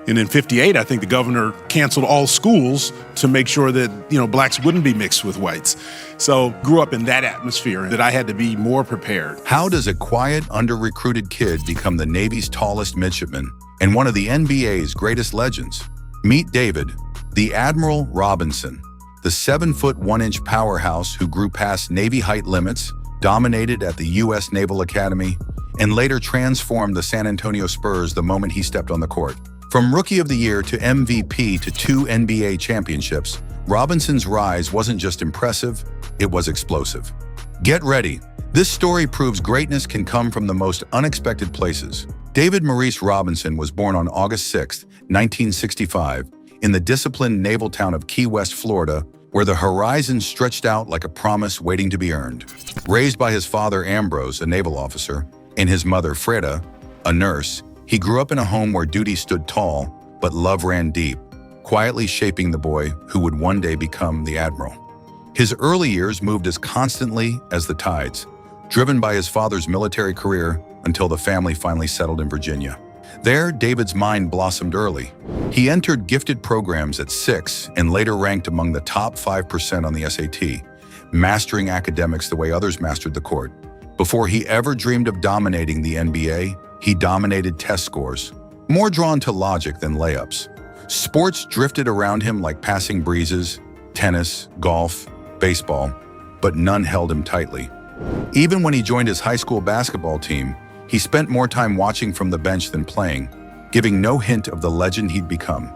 And in '58, I think the governor canceled all schools to make sure that, blacks wouldn't be mixed with whites. So grew up in that atmosphere that I had to be more prepared. How does a quiet, under-recruited kid become the Navy's tallest midshipman and one of the NBA's greatest legends? Meet David, the Admiral Robinson, the 7-foot 1-inch powerhouse who grew past Navy height limits, dominated at the U.S. Naval Academy, and later transformed the San Antonio Spurs the moment he stepped on the court. From Rookie of the Year to MVP to 2 NBA championships, Robinson's rise wasn't just impressive, it was explosive. Get ready. This story proves greatness can come from the most unexpected places. David Maurice Robinson was born on August 6, 1965, in the disciplined naval town of Key West, Florida, where the horizon stretched out like a promise waiting to be earned. Raised by his father Ambrose, a naval officer, and his mother Freda, a nurse, he grew up in a home where duty stood tall, but love ran deep, quietly shaping the boy who would one day become the Admiral. His early years moved as constantly as the tides, driven by his father's military career until the family finally settled in Virginia. There, David's mind blossomed early. He entered gifted programs at 6 and later ranked among the top 5% on the SAT, mastering academics the way others mastered the court. Before he ever dreamed of dominating the NBA, he dominated test scores, more drawn to logic than layups. Sports drifted around him like passing breezes, tennis, golf, baseball, but none held him tightly. Even when he joined his high school basketball team, he spent more time watching from the bench than playing, giving no hint of the legend he'd become.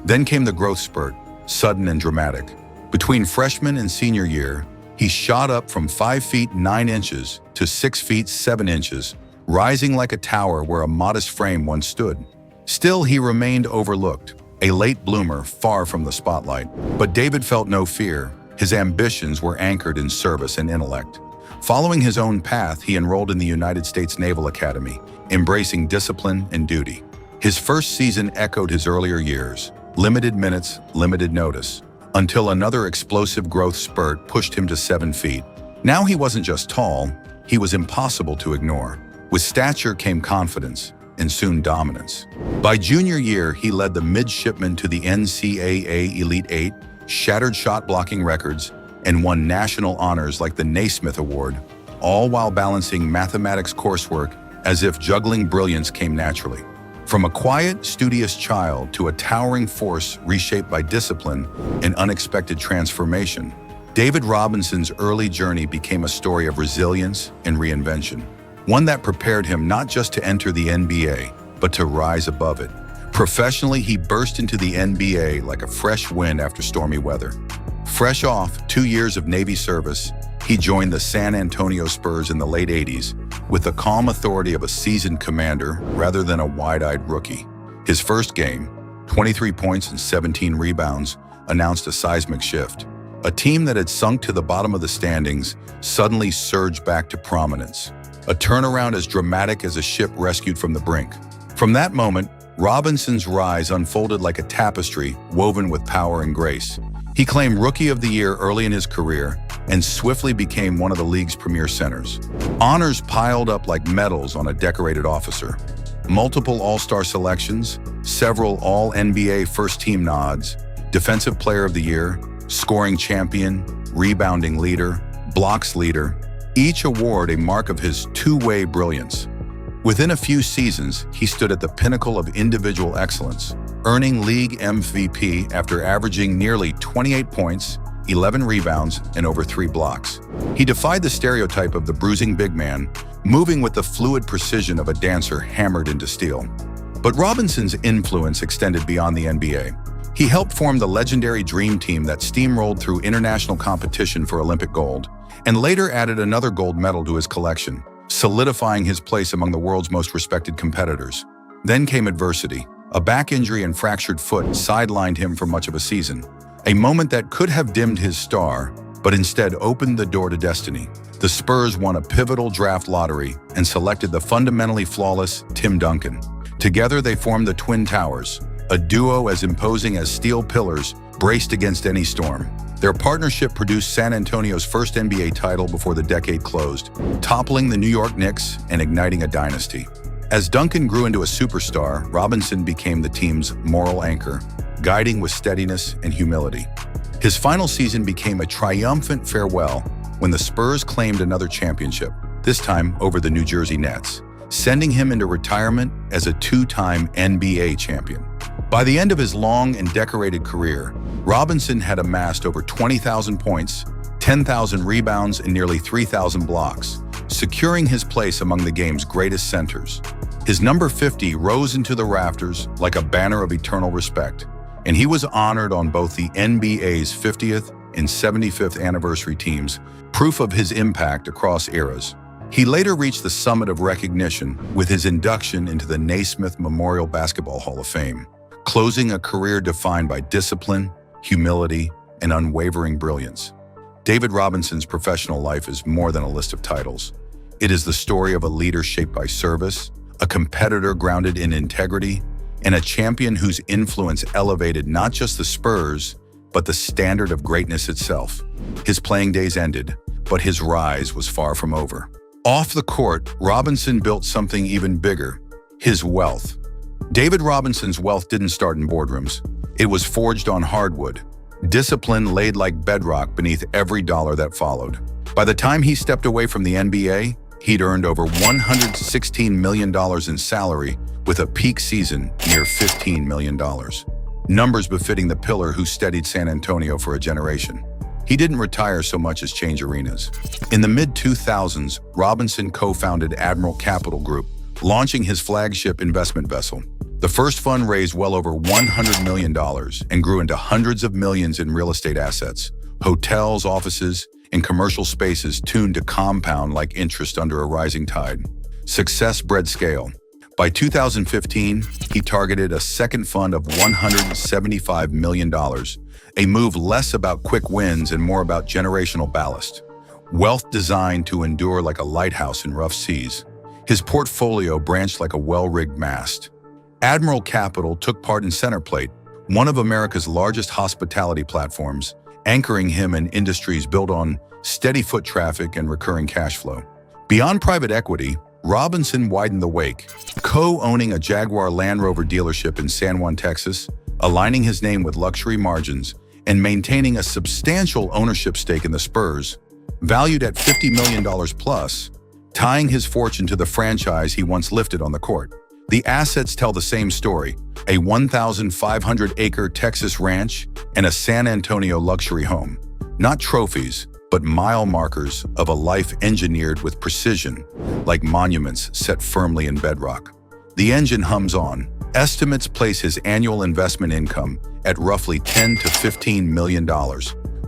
Then came the growth spurt, sudden and dramatic. Between freshman and senior year, he shot up from 5 feet 9 inches to 6 feet 7 inches, rising like a tower where a modest frame once stood. Still, he remained overlooked, a late bloomer far from the spotlight. But David felt no fear. His ambitions were anchored in service and intellect. Following his own path, he enrolled in the United States Naval Academy, embracing discipline and duty. His first season echoed his earlier years, limited minutes, limited notice, until another explosive growth spurt pushed him to 7 feet. Now he wasn't just tall, he was impossible to ignore. With stature came confidence, and soon dominance. By junior year, he led the midshipmen to the NCAA Elite 8, shattered shot-blocking records, and won national honors like the Naismith Award, all while balancing mathematics coursework as if juggling brilliance came naturally. From a quiet, studious child to a towering force reshaped by discipline and unexpected transformation, David Robinson's early journey became a story of resilience and reinvention. One that prepared him not just to enter the NBA, but to rise above it. Professionally, he burst into the NBA like a fresh wind after stormy weather. Fresh off 2 years of Navy service, he joined the San Antonio Spurs in the late 80s with the calm authority of a seasoned commander rather than a wide-eyed rookie. His first game, 23 points and 17 rebounds, announced a seismic shift. A team that had sunk to the bottom of the standings suddenly surged back to prominence. A turnaround as dramatic as a ship rescued from the brink. From that moment, Robinson's rise unfolded like a tapestry woven with power and grace. He claimed Rookie of the Year early in his career and swiftly became one of the league's premier centers. Honors piled up like medals on a decorated officer. Multiple All-Star selections, several All-NBA first-team nods, Defensive Player of the Year, Scoring Champion, Rebounding Leader, Blocks Leader, each award a mark of his two-way brilliance. Within a few seasons, he stood at the pinnacle of individual excellence, earning league MVP after averaging nearly 28 points, 11 rebounds, and over 3 blocks. He defied the stereotype of the bruising big man, moving with the fluid precision of a dancer hammered into steel. But Robinson's influence extended beyond the NBA. He helped form the legendary Dream Team that steamrolled through international competition for Olympic gold, and later added another gold medal to his collection, solidifying his place among the world's most respected competitors. Then came adversity. A back injury and fractured foot sidelined him for much of a season, a moment that could have dimmed his star, but instead opened the door to destiny. The Spurs won a pivotal draft lottery and selected the fundamentally flawless Tim Duncan. Together they formed the Twin Towers, a duo as imposing as steel pillars braced against any storm. Their partnership produced San Antonio's first NBA title before the decade closed, toppling the New York Knicks and igniting a dynasty. As Duncan grew into a superstar, Robinson became the team's moral anchor, guiding with steadiness and humility. His final season became a triumphant farewell when the Spurs claimed another championship, this time over the New Jersey Nets, sending him into retirement as a two-time NBA champion. By the end of his long and decorated career, Robinson had amassed over 20,000 points, 10,000 rebounds, and nearly 3,000 blocks, securing his place among the game's greatest centers. His number 50 rose into the rafters like a banner of eternal respect, and he was honored on both the NBA's 50th and 75th anniversary teams, proof of his impact across eras. He later reached the summit of recognition with his induction into the Naismith Memorial Basketball Hall of Fame, closing a career defined by discipline, humility, and unwavering brilliance. David Robinson's professional life is more than a list of titles. It is the story of a leader shaped by service, a competitor grounded in integrity, and a champion whose influence elevated not just the Spurs, but the standard of greatness itself. His playing days ended, but his rise was far from over. Off the court, Robinson built something even bigger: his wealth. David Robinson's wealth didn't start in boardrooms. It was forged on hardwood, discipline laid like bedrock beneath every dollar that followed. By the time he stepped away from the NBA, he'd earned over $116 million in salary, with a peak season near $15 million. Numbers befitting the pillar who steadied San Antonio for a generation. He didn't retire so much as change arenas. In the mid-2000s, Robinson co-founded Admiral Capital Group, launching his flagship investment vessel. The first fund raised well over $100 million and grew into hundreds of millions in real estate assets, hotels, offices, and commercial spaces tuned to compound like interest under a rising tide. Success bred scale. By 2015, he targeted a second fund of $175 million, a move less about quick wins and more about generational ballast. Wealth designed to endure like a lighthouse in rough seas. His portfolio branched like a well-rigged mast. Admiral Capital took part in Centerplate, one of America's largest hospitality platforms, anchoring him in industries built on steady foot traffic and recurring cash flow. Beyond private equity, Robinson widened the wake, co-owning a Jaguar Land Rover dealership in San Juan, Texas, aligning his name with luxury margins, and maintaining a substantial ownership stake in the Spurs, valued at $50 million plus, tying his fortune to the franchise he once lifted on the court. The assets tell the same story: a 1,500-acre Texas ranch and a San Antonio luxury home. Not trophies, but mile markers of a life engineered with precision, like monuments set firmly in bedrock. The engine hums on. Estimates place his annual investment income at roughly $10 to $15 million,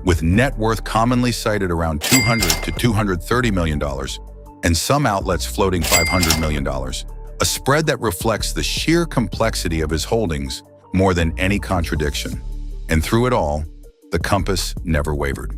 with net worth commonly cited around $200 to $230 million, and some outlets floating $500 million. A spread that reflects the sheer complexity of his holdings more than any contradiction. And through it all, the compass never wavered.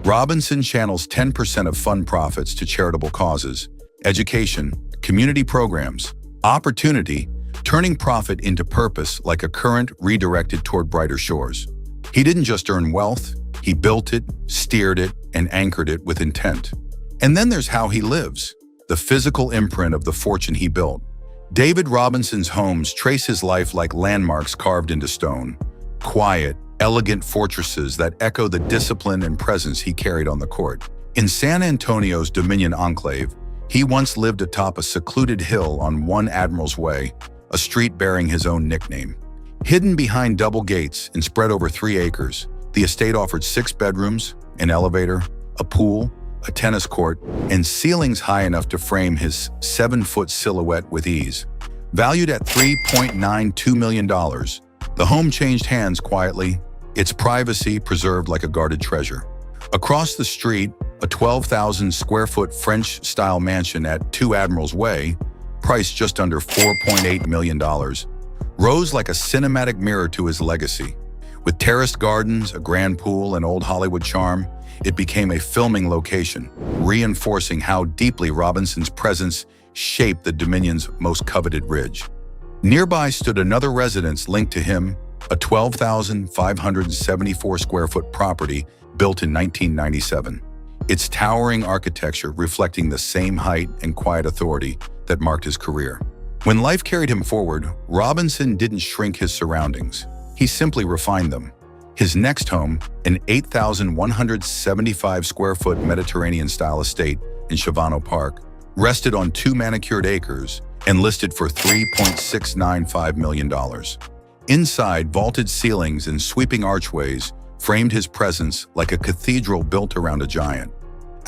Robinson channels 10% of fund profits to charitable causes, education, community programs, opportunity, turning profit into purpose like a current redirected toward brighter shores. He didn't just earn wealth, he built it, steered it, and anchored it with intent. And then there's how he lives, the physical imprint of the fortune he built. David Robinson's homes trace his life like landmarks carved into stone, quiet, elegant fortresses that echo the discipline and presence he carried on the court. In San Antonio's Dominion Enclave, he once lived atop a secluded hill on One Admiral's Way, a street bearing his own nickname. Hidden behind double gates and spread over 3 acres, the estate offered 6 bedrooms, an elevator, a pool, a tennis court, and ceilings high enough to frame his 7-foot silhouette with ease. Valued at $3.92 million, the home changed hands quietly, its privacy preserved like a guarded treasure. Across the street, a 12,000-square-foot French-style mansion at 2 Admiral's Way, priced just under $4.8 million, rose like a cinematic mirror to his legacy. With terraced gardens, a grand pool, and old Hollywood charm, it became a filming location, reinforcing how deeply Robinson's presence shaped the Dominion's most coveted ridge. Nearby stood another residence linked to him, a 12,574-square-foot property built in 1997, its towering architecture reflecting the same height and quiet authority that marked his career. When life carried him forward, Robinson didn't shrink his surroundings. He simply refined them. His next home, an 8,175-square-foot Mediterranean-style estate in Chavano Park, rested on 2 manicured acres and listed for $3.695 million. Inside, vaulted ceilings and sweeping archways framed his presence like a cathedral built around a giant.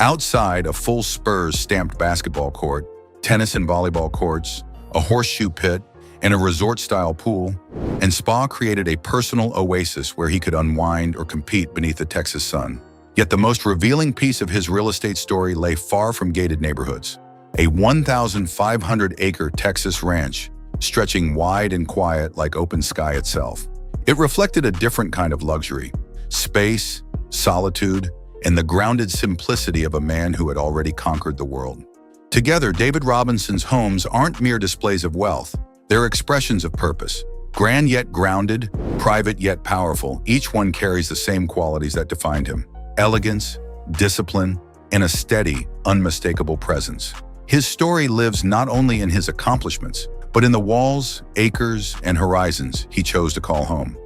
Outside, a full Spurs stamped basketball court, tennis and volleyball courts, a horseshoe pit, and a resort-style pool, and spa created a personal oasis where he could unwind or compete beneath the Texas sun. Yet the most revealing piece of his real estate story lay far from gated neighborhoods. A 1,500-acre Texas ranch, stretching wide and quiet like open sky itself. It reflected a different kind of luxury, space, solitude, and the grounded simplicity of a man who had already conquered the world. Together, David Robinson's homes aren't mere displays of wealth. They're expressions of purpose. Grand yet grounded, private yet powerful, each one carries the same qualities that defined him: elegance, discipline, and a steady, unmistakable presence. His story lives not only in his accomplishments, but in the walls, acres, and horizons he chose to call home.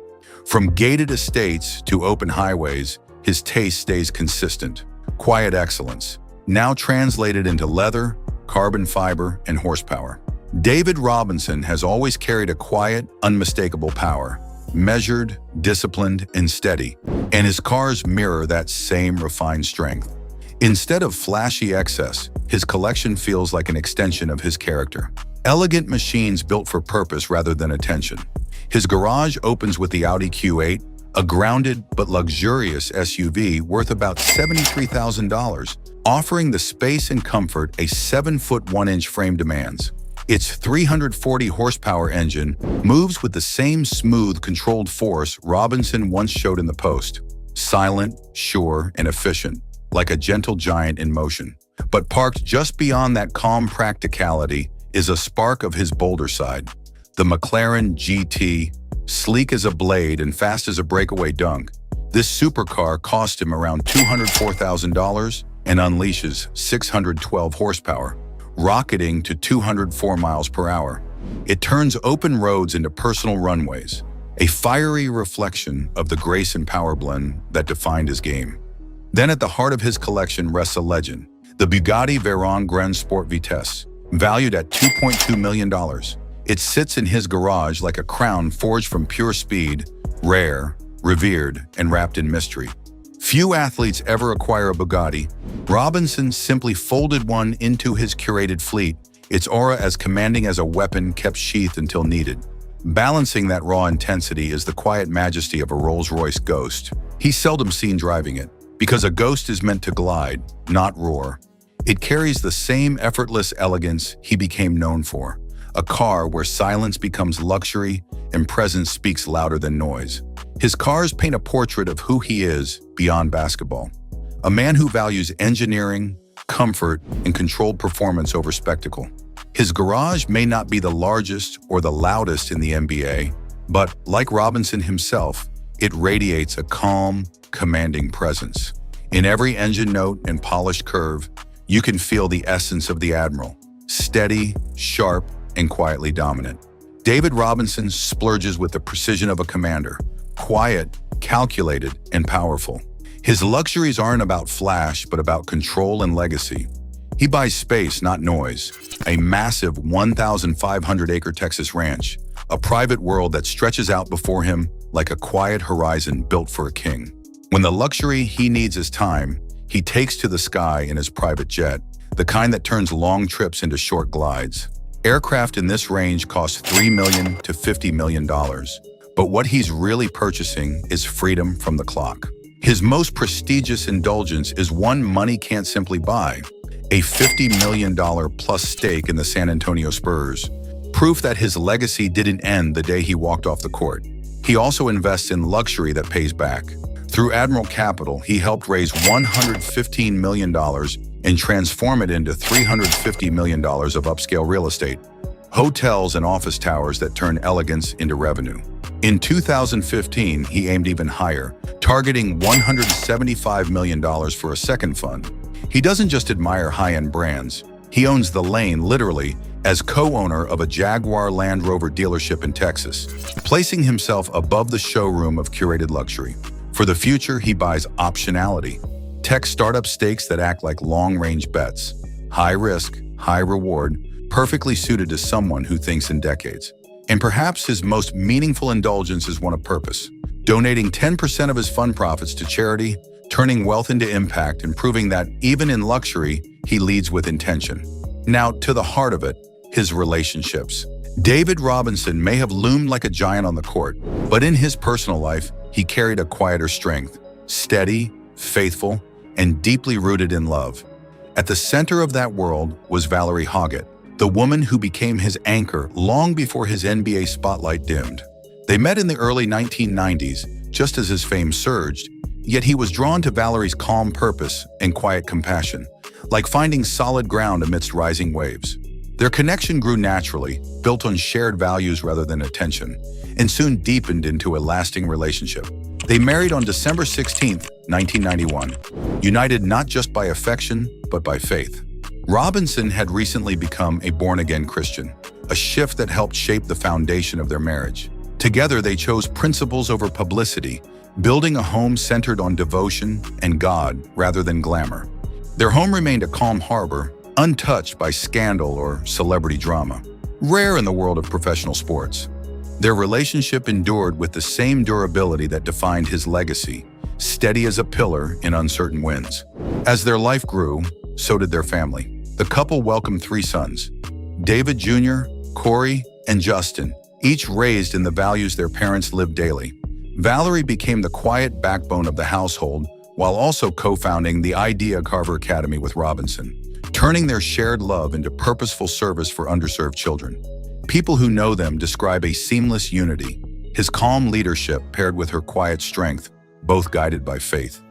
From gated estates to open highways, his taste stays consistent. Quiet excellence, now translated into leather, carbon fiber, and horsepower. David Robinson has always carried a quiet, unmistakable power, measured, disciplined, and steady, and his cars mirror that same refined strength. Instead of flashy excess, his collection feels like an extension of his character. Elegant machines built for purpose rather than attention. His garage opens with the Audi Q8, a grounded but luxurious SUV worth about $73,000, offering the space and comfort a 7-foot 1-inch frame demands. Its 340 horsepower engine moves with the same smooth, controlled force Robinson once showed in the Post. Silent, sure, and efficient, like a gentle giant in motion. But parked just beyond that calm practicality is a spark of his bolder side. The McLaren GT, sleek as a blade and fast as a breakaway dunk, this supercar cost him around $204,000 and unleashes 612 horsepower, rocketing to 204 miles per hour. It turns open roads into personal runways, a fiery reflection of the grace and power blend that defined his game. Then at the heart of his collection rests a legend, the Bugatti Veyron Grand Sport Vitesse, valued at $2.2 million. It sits in his garage like a crown forged from pure speed, rare, revered, and wrapped in mystery. Few athletes ever acquire a Bugatti. Robinson simply folded one into his curated fleet, its aura as commanding as a weapon kept sheathed until needed. Balancing that raw intensity is the quiet majesty of a Rolls-Royce Ghost. He's seldom seen driving it, because a Ghost is meant to glide, not roar. It carries the same effortless elegance he became known for, a car where silence becomes luxury and presence speaks louder than noise. His cars paint a portrait of who he is beyond basketball, a man who values engineering, comfort, and controlled performance over spectacle. His garage may not be the largest or the loudest in the NBA, but like Robinson himself, it radiates a calm, commanding presence. In every engine note and polished curve, you can feel the essence of the Admiral, steady, sharp, and quietly dominant. David Robinson splurges with the precision of a commander, quiet, calculated, and powerful. His luxuries aren't about flash, but about control and legacy. He buys space, not noise, a massive 1,500-acre Texas ranch, a private world that stretches out before him like a quiet horizon built for a king. When the luxury he needs is time, he takes to the sky in his private jet, the kind that turns long trips into short glides. Aircraft in this range cost $3 million to $50 million, but what he's really purchasing is freedom from the clock. His most prestigious indulgence is one money can't simply buy, a $50 million plus stake in the San Antonio Spurs, proof that his legacy didn't end the day he walked off the court. He also invests in luxury that pays back. Through Admiral Capital, he helped raise $115 million and transform it into $350 million of upscale real estate, hotels and office towers that turn elegance into revenue. In 2015, he aimed even higher, targeting $175 million for a second fund. He doesn't just admire high-end brands, He owns the lane, literally, as co-owner of a Jaguar Land Rover dealership in Texas, placing himself above the showroom of curated luxury. For the future, he buys optionality, tech startup stakes that act like long-range bets. High risk, high reward, perfectly suited to someone who thinks in decades. And perhaps his most meaningful indulgence is one of purpose, donating 10% of his fund profits to charity, turning wealth into impact, and proving that, even in luxury, he leads with intention. Now, to the heart of it, his relationships. David Robinson may have loomed like a giant on the court, but in his personal life, he carried a quieter strength, steady, faithful, and deeply rooted in love. At the center of that world was Valerie Hoggett, the woman who became his anchor long before his NBA spotlight dimmed. They met in the early 1990s, just as his fame surged, yet he was drawn to Valerie's calm purpose and quiet compassion, like finding solid ground amidst rising waves. Their connection grew naturally, built on shared values rather than attention, and soon deepened into a lasting relationship. They married on December 16, 1991, united not just by affection, but by faith. Robinson had recently become a born-again Christian, a shift that helped shape the foundation of their marriage. Together, they chose principles over publicity, building a home centered on devotion and God rather than glamour. Their home remained a calm harbor, untouched by scandal or celebrity drama, rare in the world of professional sports. Their relationship endured with the same durability that defined his legacy, steady as a pillar in uncertain winds. As their life grew, so did their family. The couple welcomed 3 sons, David Jr., Corey, and Justin, each raised in the values their parents lived daily. Valerie became the quiet backbone of the household, while also co-founding the Admiral Academy with Robinson, turning their shared love into purposeful service for underserved children. People who know them describe a seamless unity, his calm leadership paired with her quiet strength, both guided by faith.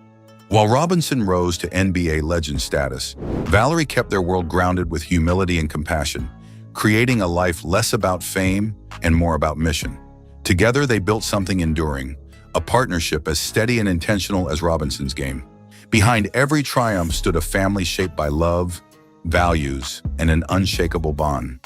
While Robinson rose to NBA legend status, Valerie kept their world grounded with humility and compassion, creating a life less about fame and more about mission. Together, they built something enduring, a partnership as steady and intentional as Robinson's game. Behind every triumph stood a family shaped by love, values, and an unshakable bond.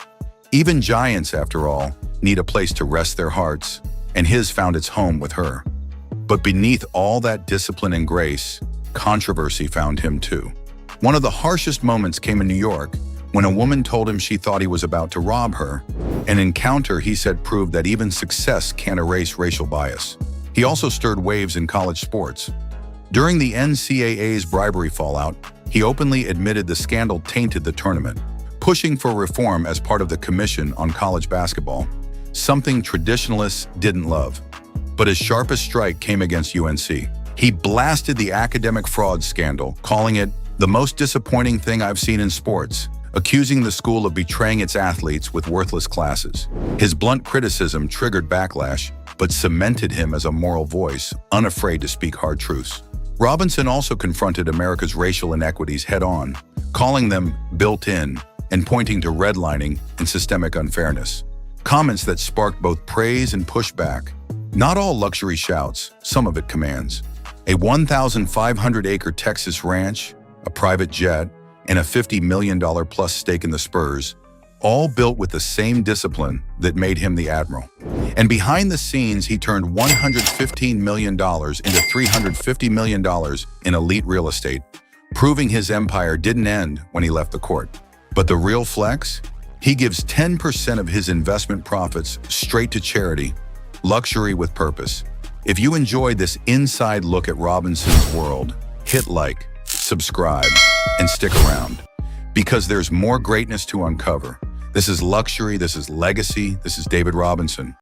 Even giants, after all, need a place to rest their hearts, and his found its home with her. But beneath all that discipline and grace, controversy found him too. One of the harshest moments came in New York when a woman told him she thought he was about to rob her, an encounter he said proved that even success can't erase racial bias. He also stirred waves in college sports. During the NCAA's bribery fallout, he openly admitted the scandal tainted the tournament, pushing for reform as part of the Commission on College Basketball, something traditionalists didn't love. But his sharpest strike came against UNC. He blasted the academic fraud scandal, calling it the most disappointing thing I've seen in sports, accusing the school of betraying its athletes with worthless classes. His blunt criticism triggered backlash, but cemented him as a moral voice, unafraid to speak hard truths. Robinson also confronted America's racial inequities head-on, calling them built-in and pointing to redlining and systemic unfairness. Comments that sparked both praise and pushback. Not all luxury shouts, some of it commands. A 1,500-acre Texas ranch, a private jet, and a $50 million plus stake in the Spurs, all built with the same discipline that made him the Admiral. And behind the scenes, he turned $115 million into $350 million in elite real estate, proving his empire didn't end when he left the court. But the real flex? He gives 10% of his investment profits straight to charity, luxury with purpose. If you enjoyed this inside look at Robinson's world, hit like, subscribe, and stick around, because there's more greatness to uncover. This is luxury, this is legacy, this is David Robinson.